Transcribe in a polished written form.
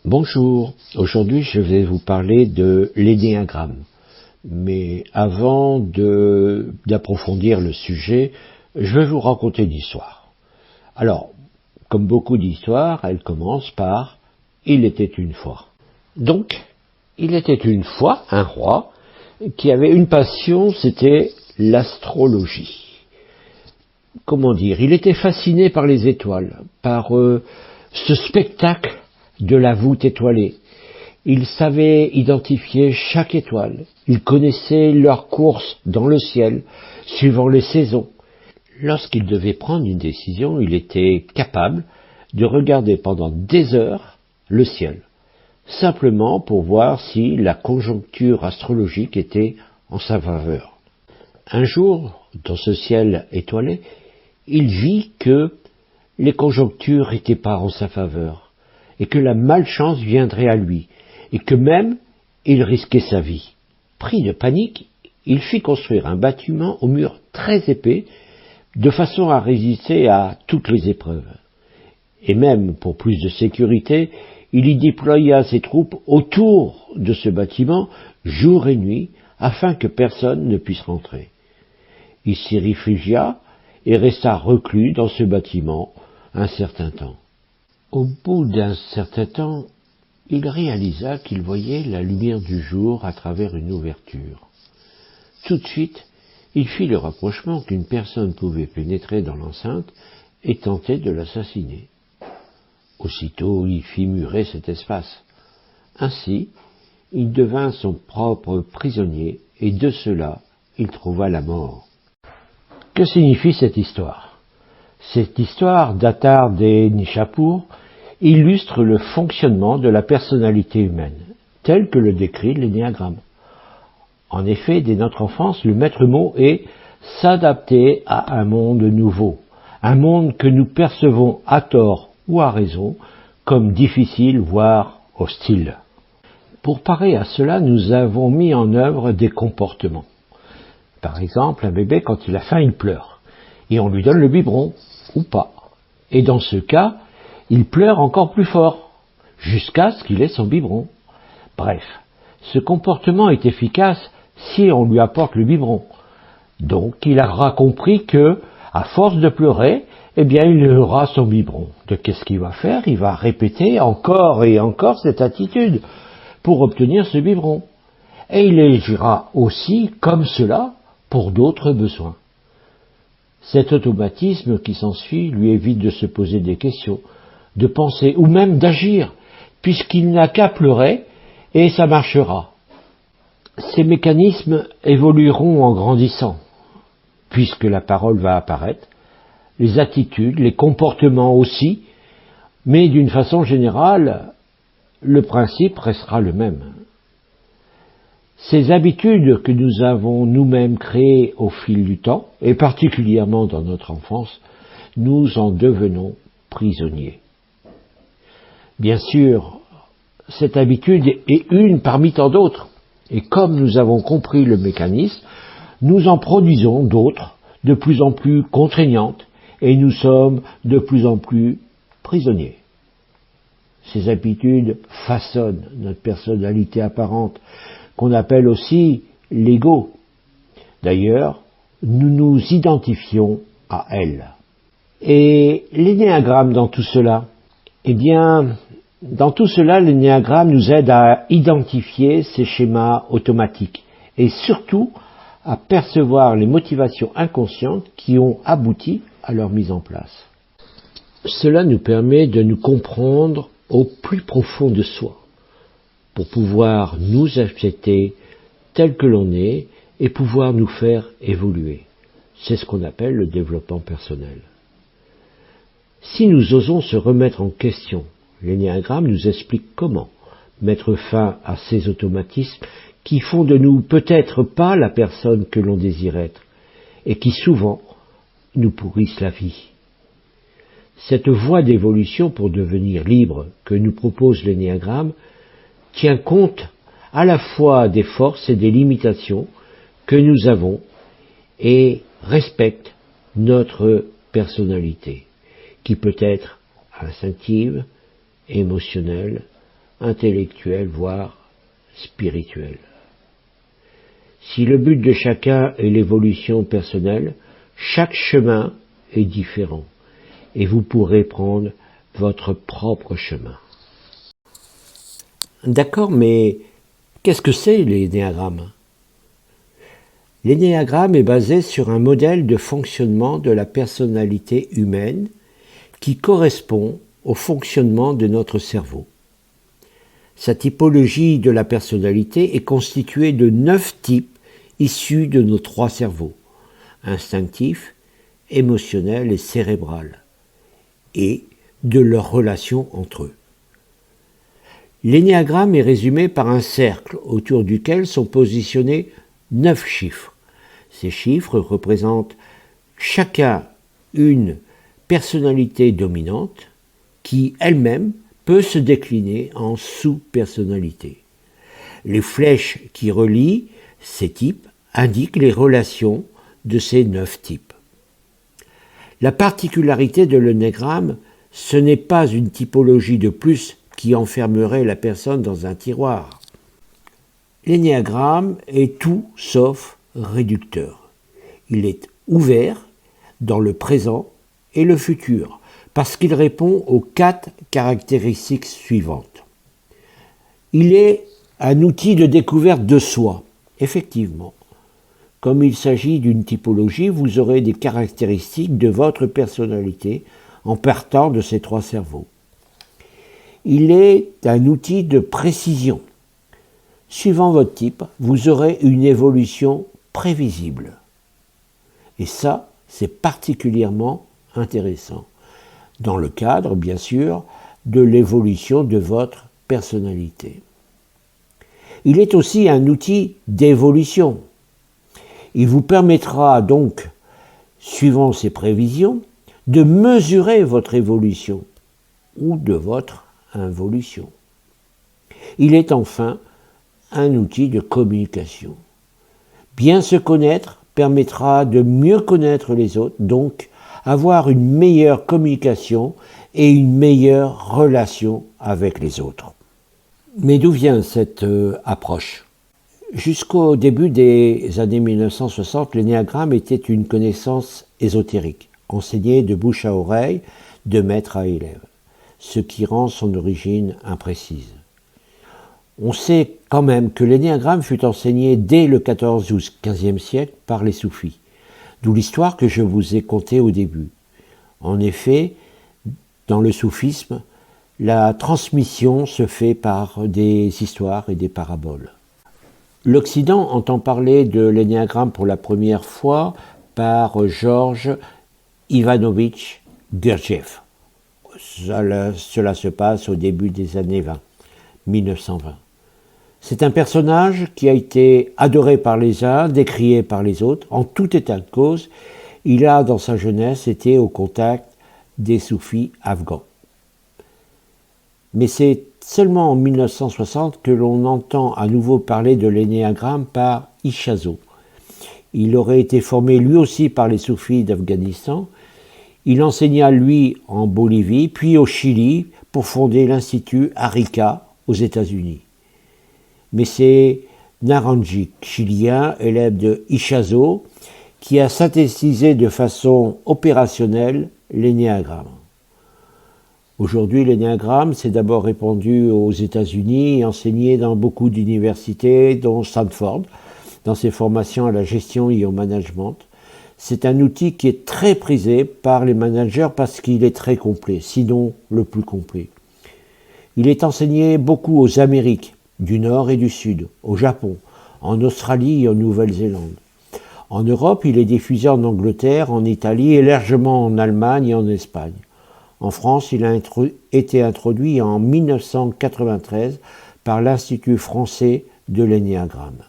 Bonjour, aujourd'hui je vais vous parler de l'énéagramme. Mais avant d'approfondir le sujet, je vais vous raconter une histoire. Alors, comme beaucoup d'histoires, elle commence par « Il était une fois ». Donc, il était une fois un roi qui avait une passion, c'était l'astrologie. Comment dire, il était fasciné par les étoiles, par ce spectacle de la voûte étoilée. Il savait identifier chaque étoile, il connaissait leur course dans le ciel, suivant les saisons. Lorsqu'il devait prendre une décision, il était capable de regarder pendant des heures le ciel, simplement pour voir si la conjoncture astrologique était en sa faveur. Un jour, dans ce ciel étoilé, il vit que les conjonctures n'étaient pas en sa faveur, et que la malchance viendrait à lui, et que même il risquait sa vie. Pris de panique, il fit construire un bâtiment au mur très épais, de façon à résister à toutes les épreuves. Et même, pour plus de sécurité, il y déploya ses troupes autour de ce bâtiment, jour et nuit, afin que personne ne puisse rentrer. Il s'y réfugia et resta reclus dans ce bâtiment un certain temps. Au bout d'un certain temps, il réalisa qu'il voyait la lumière du jour à travers une ouverture. Tout de suite, il fit le rapprochement qu'une personne pouvait pénétrer dans l'enceinte et tenter de l'assassiner. Aussitôt, il fit murer cet espace. Ainsi, il devint son propre prisonnier et de cela, il trouva la mort. Que signifie cette histoire? Cette histoire d'Attar des Nishapur illustre le fonctionnement de la personnalité humaine, tel que le décrit l'énéagramme. En effet, dès notre enfance, le maître mot est s'adapter à un monde nouveau, un monde que nous percevons à tort ou à raison comme difficile, voire hostile. Pour parer à cela, nous avons mis en œuvre des comportements. Par exemple, un bébé, quand il a faim, il pleure, et on lui donne le biberon, ou pas. Et dans ce cas, il pleure encore plus fort, jusqu'à ce qu'il ait son biberon. Bref, ce comportement est efficace si on lui apporte le biberon. Donc, il aura compris que, à force de pleurer, eh bien, il aura son biberon. Donc, qu'est-ce qu'il va faire? Il va répéter encore et encore cette attitude pour obtenir ce biberon. Et il agira aussi comme cela pour d'autres besoins. Cet automatisme qui s'ensuit lui évite de se poser des questions, de penser ou même d'agir, puisqu'il n'a qu'à pleurer et ça marchera. Ces mécanismes évolueront en grandissant, puisque la parole va apparaître, les attitudes, les comportements aussi, mais d'une façon générale, le principe restera le même. Ces habitudes que nous avons nous-mêmes créées au fil du temps, et particulièrement dans notre enfance, nous en devenons prisonniers. Bien sûr, cette habitude est une parmi tant d'autres, et comme nous avons compris le mécanisme, nous en produisons d'autres, de plus en plus contraignantes, et nous sommes de plus en plus prisonniers. Ces habitudes façonnent notre personnalité apparente, qu'on appelle aussi l'ego. D'ailleurs, nous nous identifions à elle. Et l'énéagramme dans tout cela? Eh bien, dans tout cela, l'énéagramme nous aide à identifier ces schémas automatiques et surtout à percevoir les motivations inconscientes qui ont abouti à leur mise en place. Cela nous permet de nous comprendre au plus profond de soi, pour pouvoir nous accepter tel que l'on est et pouvoir nous faire évoluer. C'est ce qu'on appelle le développement personnel. Si nous osons se remettre en question, l'énéagramme nous explique comment mettre fin à ces automatismes qui font de nous peut-être pas la personne que l'on désire être et qui souvent nous pourrissent la vie. Cette voie d'évolution pour devenir libre que nous propose l'énéagramme tient compte à la fois des forces et des limitations que nous avons et respecte notre personnalité, qui peut être instinctive, émotionnelle intellectuelle, voire spirituelle. Si le but de chacun est l'évolution personnelle, chaque chemin est différent et vous pourrez prendre votre propre chemin. D'accord, mais qu'est-ce que c'est l'énéagramme ? L'énéagramme est basé sur un modèle de fonctionnement de la personnalité humaine qui correspond au fonctionnement de notre cerveau. Sa typologie de la personnalité est constituée de 9 types issus de nos 3 cerveaux, instinctif, émotionnel et cérébral, et de leurs relations entre eux. L'énéagramme est résumé par un cercle autour duquel sont positionnés 9 chiffres. Ces chiffres représentent chacun une personnalité dominante qui elle-même peut se décliner en sous-personnalités. Les flèches qui relient ces types indiquent les relations de ces 9 types. La particularité de l'énéagramme, ce n'est pas une typologie de plus qui enfermerait la personne dans un tiroir. L'énéagramme est tout sauf réducteur. Il est ouvert dans le présent et le futur, parce qu'il répond aux 4 caractéristiques suivantes. Il est un outil de découverte de soi, effectivement. Comme il s'agit d'une typologie, vous aurez des caractéristiques de votre personnalité en partant de ces 3 cerveaux. Il est un outil de précision. Suivant votre type, vous aurez une évolution prévisible. Et ça, c'est particulièrement intéressant, dans le cadre, bien sûr, de l'évolution de votre personnalité. Il est aussi un outil d'évolution. Il vous permettra donc, suivant ces prévisions, de mesurer votre évolution ou de votre involution. Il est enfin un outil de communication. Bien se connaître permettra de mieux connaître les autres, donc avoir une meilleure communication et une meilleure relation avec les autres. Mais d'où vient cette approche ? Jusqu'au début des années 1960, l'énéagramme était une connaissance ésotérique, enseignée de bouche à oreille, de maître à élève, ce qui rend son origine imprécise. On sait quand même que l'énéagramme fut enseigné dès le XIVe ou XVe siècle par les soufis, d'où l'histoire que je vous ai contée au début. En effet, dans le soufisme, la transmission se fait par des histoires et des paraboles. L'Occident entend parler de l'énéagramme pour la première fois par Georges Ivanovitch Gurdjieff. Cela se passe au début des années 1920. C'est un personnage qui a été adoré par les uns, décrié par les autres. En tout état de cause, il a, dans sa jeunesse, été au contact des soufis afghans. Mais c'est seulement en 1960 que l'on entend à nouveau parler de l'énéagramme par Ishazo. Il aurait été formé lui aussi par les soufis d'Afghanistan. Il enseigna lui en Bolivie, puis au Chili, pour fonder l'Institut Arica aux États-Unis. Mais c'est Naranji, chilien, élève de Ishazo, qui a synthétisé de façon opérationnelle l'énéagramme. Aujourd'hui, l'énéagramme s'est d'abord répandu aux États-Unis et enseigné dans beaucoup d'universités, dont Stanford, dans ses formations à la gestion et au management. C'est un outil qui est très prisé par les managers parce qu'il est très complet, sinon le plus complet. Il est enseigné beaucoup aux Amériques, du Nord et du Sud, au Japon, en Australie et en Nouvelle-Zélande. En Europe, il est diffusé en Angleterre, en Italie et largement en Allemagne et en Espagne. En France, il a été introduit en 1993 par l'Institut français de l'énéagramme.